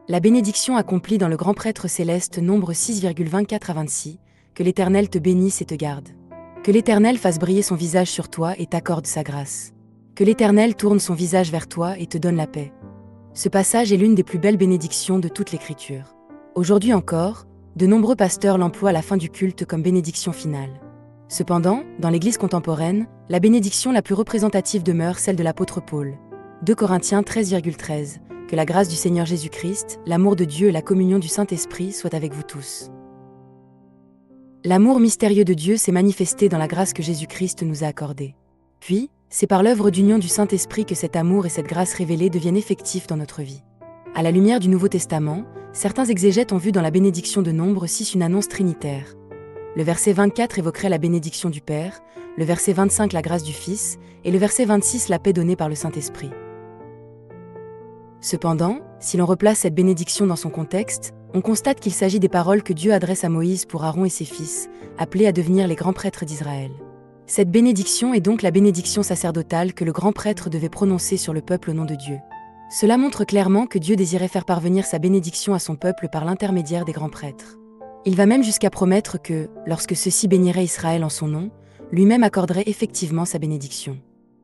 La bénédiction accomplie dans le grand prêtre céleste, Nombre 6,24 à 26, que l'Éternel te bénisse et te garde. Que l'Éternel fasse briller son visage sur toi et t'accorde sa grâce. Que l'Éternel tourne son visage vers toi et te donne la paix. Ce passage est l'une des plus belles bénédictions de toute l'Écriture. Aujourd'hui encore, de nombreux pasteurs l'emploient à la fin du culte comme bénédiction finale. Cependant, dans l'Église contemporaine, la bénédiction la plus représentative demeure celle de l'apôtre Paul. 2 Corinthiens 13,13. Que la grâce du Seigneur Jésus-Christ, l'amour de Dieu et la communion du Saint-Esprit soient avec vous tous. L'amour mystérieux de Dieu s'est manifesté dans la grâce que Jésus-Christ nous a accordée. Puis, c'est par l'œuvre d'union du Saint-Esprit que cet amour et cette grâce révélée deviennent effectifs dans notre vie. À la lumière du Nouveau Testament, certains exégètes ont vu dans la bénédiction de Nombre 6 une annonce trinitaire. Le verset 24 évoquerait la bénédiction du Père, le verset 25 la grâce du Fils, et le verset 26 la paix donnée par le Saint-Esprit. Cependant, si l'on replace cette bénédiction dans son contexte, on constate qu'il s'agit des paroles que Dieu adresse à Moïse pour Aaron et ses fils, appelés à devenir les grands prêtres d'Israël. Cette bénédiction est donc la bénédiction sacerdotale que le grand prêtre devait prononcer sur le peuple au nom de Dieu. Cela montre clairement que Dieu désirait faire parvenir sa bénédiction à son peuple par l'intermédiaire des grands prêtres. Il va même jusqu'à promettre que, lorsque ceux-ci béniraient Israël en son nom, lui-même accorderait effectivement sa bénédiction.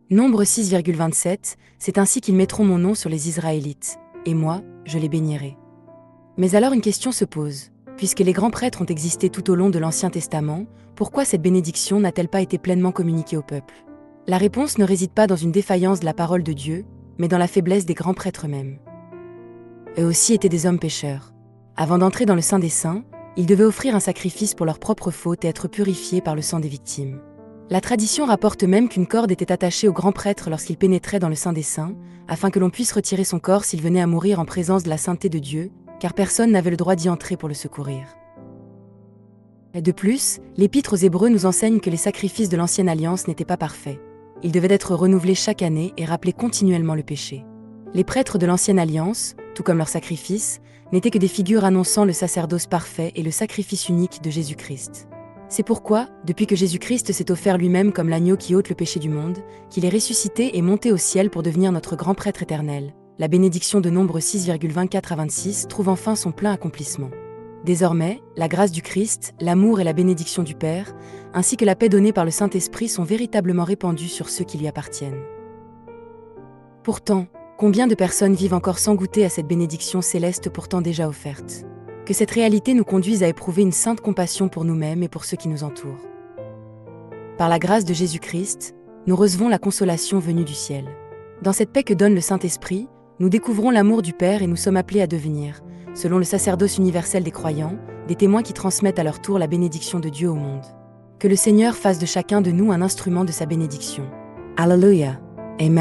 Nombre 6,27, c'est ainsi qu'ils mettront mon nom sur les Israélites, et moi, je les bénirai. Mais alors une question se pose. Puisque les grands prêtres ont existé tout au long de l'Ancien Testament, pourquoi cette bénédiction n'a-t-elle pas été pleinement communiquée au peuple? La réponse ne réside pas dans une défaillance de la parole de Dieu, mais dans la faiblesse des grands prêtres eux-mêmes. Eux aussi étaient des hommes pécheurs. Avant d'entrer dans le Saint des Saints, ils devaient offrir un sacrifice pour leurs propres fautes et être purifiés par le sang des victimes. La tradition rapporte même qu'une corde était attachée au grand prêtre lorsqu'il pénétrait dans le Saint des Saints, afin que l'on puisse retirer son corps s'il venait à mourir en présence de la sainteté de Dieu, car personne n'avait le droit d'y entrer pour le secourir. De plus, l'Épître aux Hébreux nous enseigne que les sacrifices de l'Ancienne Alliance n'étaient pas parfaits. Ils devaient être renouvelés chaque année et rappeler continuellement le péché. Les prêtres de l'Ancienne Alliance, tout comme leurs sacrifices, n'étaient que des figures annonçant le sacerdoce parfait et le sacrifice unique de Jésus-Christ. C'est pourquoi, depuis que Jésus-Christ s'est offert lui-même comme l'agneau qui ôte le péché du monde, qu'il est ressuscité et monté au ciel pour devenir notre grand prêtre éternel, la bénédiction de Nombre 6,24 à 26 trouve enfin son plein accomplissement. Désormais, la grâce du Christ, l'amour et la bénédiction du Père, ainsi que la paix donnée par le Saint-Esprit sont véritablement répandues sur ceux qui lui appartiennent. Pourtant, combien de personnes vivent encore sans goûter à cette bénédiction céleste pourtant déjà offerte? Que cette réalité nous conduise à éprouver une sainte compassion pour nous-mêmes et pour ceux qui nous entourent. Par la grâce de Jésus-Christ, nous recevons la consolation venue du ciel. Dans cette paix que donne le Saint-Esprit, nous découvrons l'amour du Père et nous sommes appelés à devenir, selon le sacerdoce universel des croyants, des témoins qui transmettent à leur tour la bénédiction de Dieu au monde. Que le Seigneur fasse de chacun de nous un instrument de sa bénédiction. Alléluia. Amen.